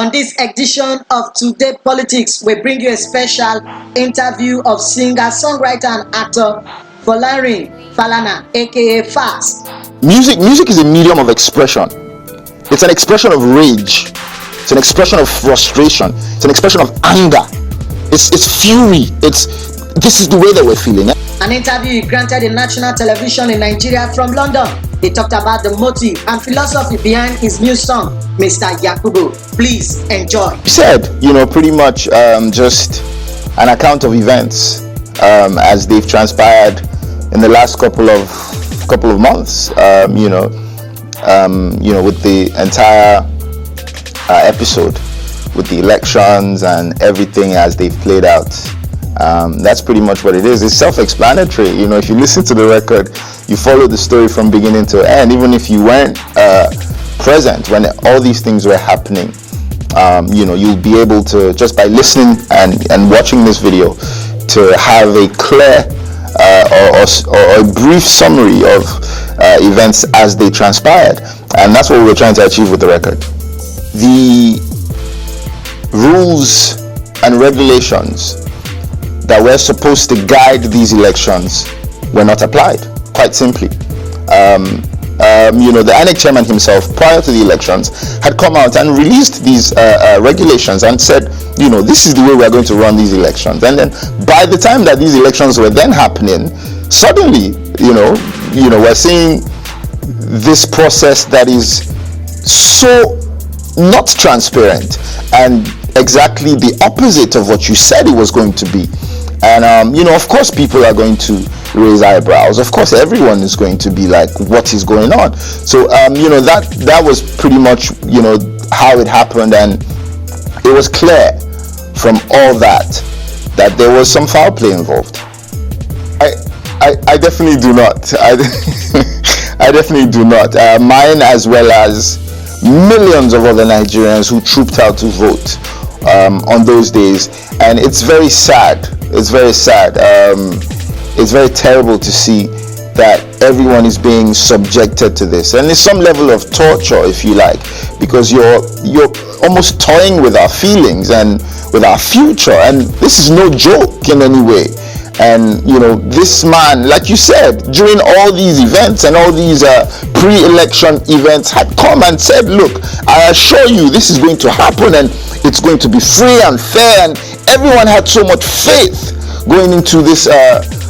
On this edition of Today Politics, we bring you a special interview of singer, songwriter, and actor Folarin Falana, aka Falz. Music is a medium of expression. It's an expression of rage. It's an expression of frustration. It's an expression of anger. It's fury. This is the way that we're feeling. An interview he granted in national television in Nigeria from London. He talked about the motive and philosophy behind his new song, Mr Yakubu. Please enjoy. He said, pretty much just an account of events as they've transpired in the last couple of months. With the entire episode, with the elections and everything as they've played out. That's pretty much what it is. It's self-explanatory. If you listen to the record, you follow the story from beginning to end. Even if you weren't present when all these things were happening, you'll be able to, just by listening and watching this video, to have a clear or a brief summary of events as they transpired. And that's what we're trying to achieve with the record. The rules and regulations that were supposed to guide these elections were not applied, quite simply. The INEC chairman himself, prior to the elections, had come out and released these regulations and said, this is the way we're going to run these elections. And then by the time that these elections were then happening, suddenly, we're seeing this process that is so not transparent and exactly the opposite of what you said it was going to be. And of course people are going to raise eyebrows. Of course everyone is going to be like, what is going on? So that was pretty much how it happened, and it was clear from all that there was some foul play involved. I definitely do not. I definitely do not. Mine, as well as millions of other Nigerians who trooped out to vote on those days, and it's very sad. It's very sad. It's very terrible to see that everyone is being subjected to this, and it's some level of torture, if you like, because you're almost toying with our feelings and with our future, and this is no joke in any way. And this man, like you said, during all these events and all these pre-election events, had come and said, look, I assure you this is going to happen and it's going to be free and fair, and everyone had so much faith going into this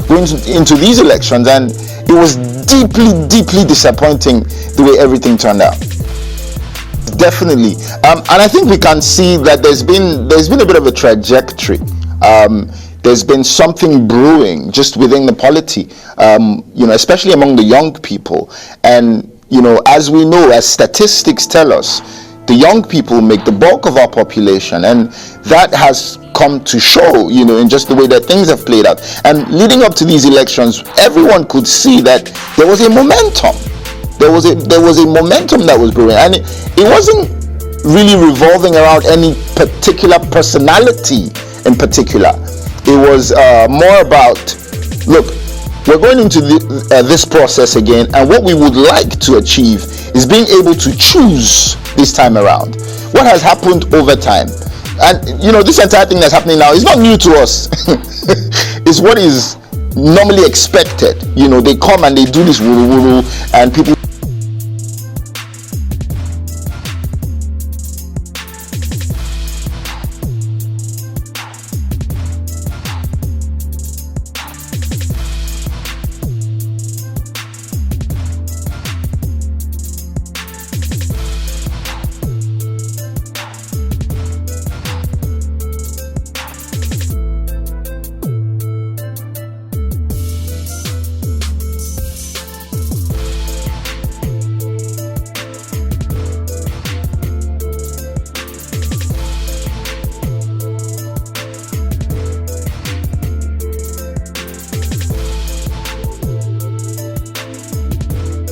into these elections, and it was deeply disappointing the way everything turned out. Definitely. And I think we can see that there's been a bit of a trajectory. There's been something brewing just within the polity, especially among the young people. And, as we know, as statistics tell us, the young people make the bulk of our population, and that has come to show, in just the way that things have played out. And leading up to these elections, everyone could see that there was a momentum. There was a momentum that was brewing, and it wasn't really revolving around any particular personality in particular. It was more about, look, we're going into this process again, and what we would like to achieve is being able to choose this time around. What has happened over time, and this entire thing that's happening now is not new to us. It's what is normally expected. They come and they do this wuru wuru, and people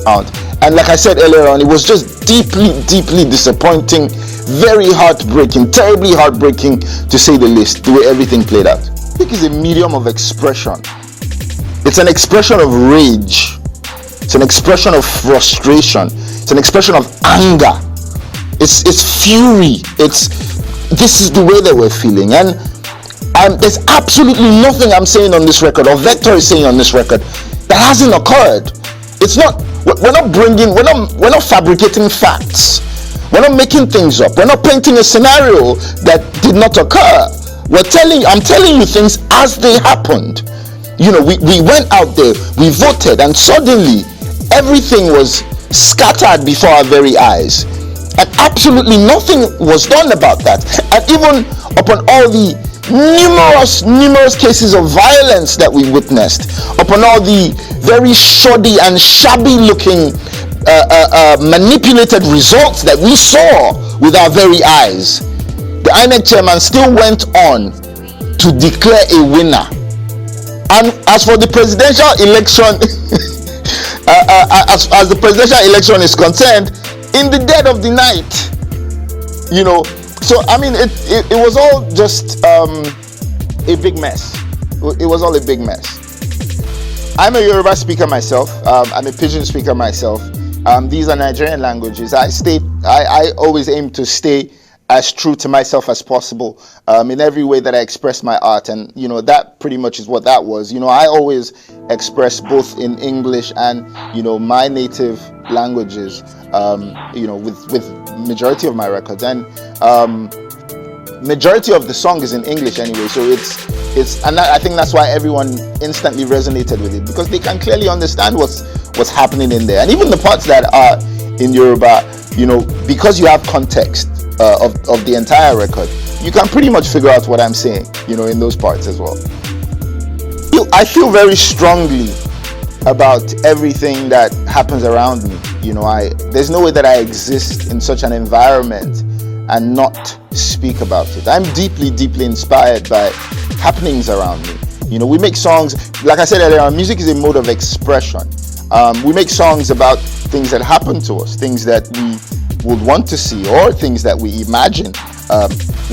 out. And like I said earlier on, it was just deeply disappointing, very heartbreaking, terribly heartbreaking to say the least, the way everything played out. Music is a medium of expression. It's an expression of rage. It's an expression of frustration. It's an expression of anger. It's fury. It's this is the way they were feeling. And there's absolutely nothing I'm saying on this record, or Vector is saying on this record, that hasn't occurred. It's not, we're not fabricating facts. We're not making things up. We're not painting a scenario that did not occur. I'm telling you things as they happened. We went out there, we voted, and suddenly everything was scattered before our very eyes. And absolutely nothing was done about that. And even upon all the numerous cases of violence that we witnessed, upon all the very shoddy and shabby looking manipulated results that we saw with our very eyes, the INEC chairman still went on to declare a winner. And as for the presidential election, as the presidential election is concerned, in the dead of the night, so I mean, it was all just a big mess. It was all a big mess. I'm a Yoruba speaker myself. I'm a Pidgin speaker myself. These are Nigerian languages. I always aim to stay as true to myself as possible in every way that I express my art, and that pretty much is what that was. I always express both in English and my native languages, with majority of my records, and majority of the song is in English anyway, so and I think that's why everyone instantly resonated with it, because they can clearly understand what's happening in there. And even the parts that are in Yoruba, because you have context of the entire record, you can pretty much figure out what I'm saying, in those parts as well. I feel very strongly about everything that happens around me. There's no way that I exist in such an environment and not speak about it. I'm deeply inspired by happenings around me. We make songs, like I said earlier, music is a mode of expression. We make songs about things that happen to us, things that we would want to see, or things that we imagine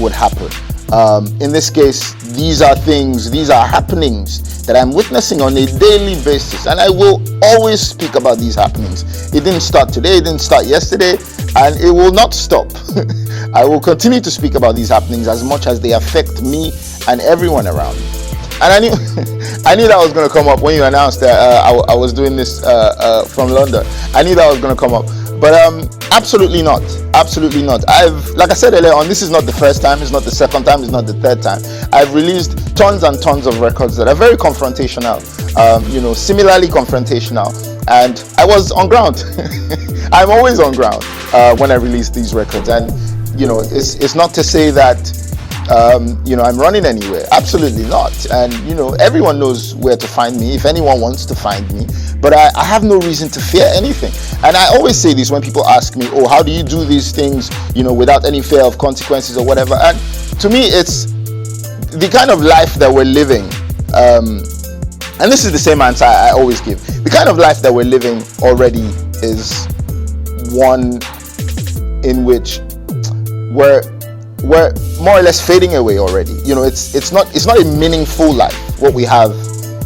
would happen. In this case, these are happenings that I'm witnessing on a daily basis, and I will always speak about these happenings. It didn't start today, it didn't start yesterday, and it will not stop. I will continue to speak about these happenings as much as they affect me and everyone around me. And I knew that was going to come up when you announced that I was doing this from London. I knew that was going to come up, but absolutely not. Like I said earlier on, this is not the first time, it's not the second time, it's not the third time. I've released tons and tons of records that are very confrontational, similarly confrontational, and I was on ground. I'm always on ground when I release these records, and it's not to say that I'm running anywhere. Absolutely not. And everyone knows where to find me if anyone wants to find me. But I have no reason to fear anything. And I always say this when people ask me, oh, how do you do these things, without any fear of consequences or whatever? And to me, it's the kind of life that we're living. And this is the same answer I always give. The kind of life that we're living already is one in which we're more or less fading away already. It's not a meaningful life what we have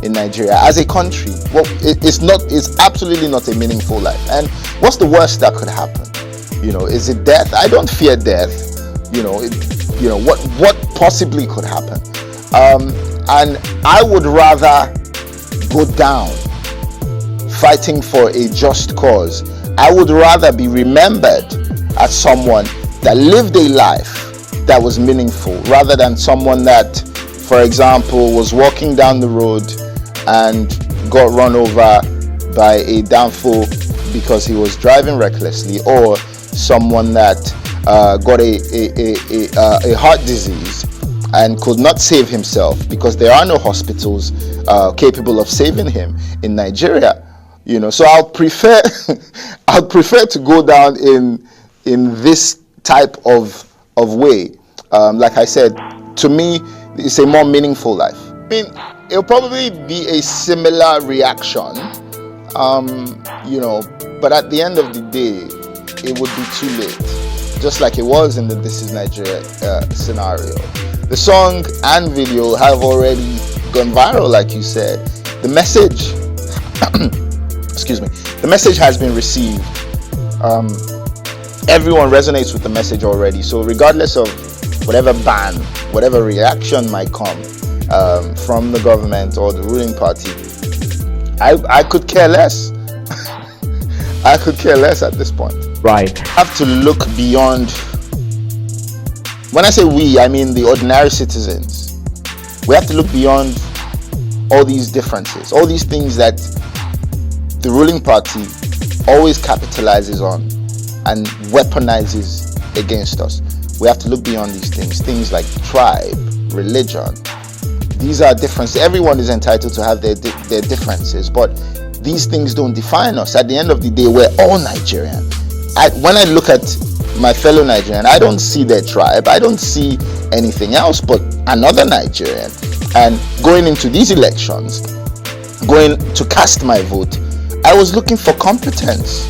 in Nigeria as a country. It's absolutely not a meaningful life. And what's the worst that could happen? Is it death? I don't fear death. What possibly could happen? And I would rather go down fighting for a just cause. I would rather be remembered as someone that lived a life that was meaningful, rather than someone that, for example, was walking down the road and got run over by a downfall because he was driving recklessly, or someone that got a heart disease and could not save himself because there are no hospitals capable of saving him in Nigeria. So I'll prefer to go down in this type of way. Like I said, to me, it's a more meaningful life. I mean, it'll probably be a similar reaction, but at the end of the day, it would be too late. Just like it was in the This Is Nigeria scenario. The song and video have already gone viral, like you said. The message, the message has been received. Everyone resonates with the message already. So regardless of whatever ban, whatever reaction might come from the government or the ruling party, I could care less. I could care less at this point. Right. I have to look beyond. When I say we, I mean the ordinary citizens. We have to look beyond all these differences, all these things that the ruling party always capitalizes on and weaponizes against us. We have to look beyond these things like tribe, religion. These are differences. Everyone is entitled to have their differences, but these things don't define us. At the end of the day, we're all Nigerian. When I look at my fellow Nigerian, I don't see their tribe, I don't see anything else but another Nigerian. And going into these elections, going to cast my vote, I was looking for competence.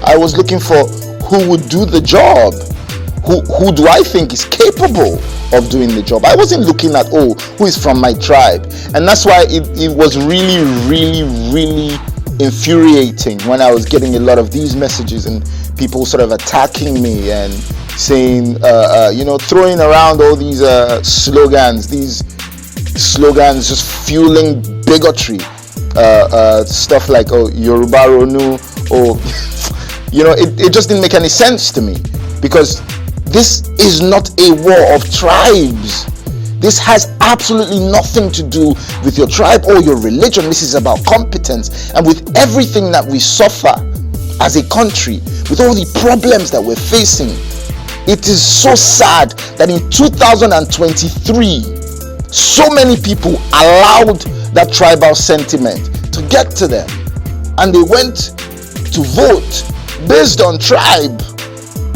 I was looking for who would do the job. Who do I think is capable of doing the job? I wasn't looking at, who is from my tribe. And that's why it was really, really, really infuriating when I was getting a lot of these messages and people sort of attacking me and saying, throwing around all these slogans just fueling bigotry. Stuff like, Yoruba Ronu, it just didn't make any sense to me, because this is not a war of tribes. This has absolutely nothing to do with your tribe or your religion. This is about competence. And with everything that we suffer as a country, with all the problems that we're facing, it is so sad that in 2023, so many people allowed that tribal sentiment to get to them, and they went to vote based on tribe.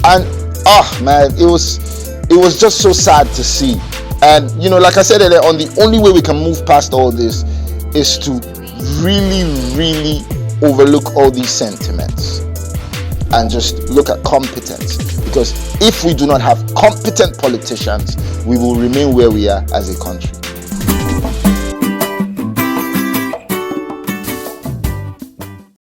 And it was just so sad to see. And like I said earlier on, the only way we can move past all this is to really, really overlook all these sentiments and just look at competence. Because if we do not have competent politicians, we will remain where we are as a country.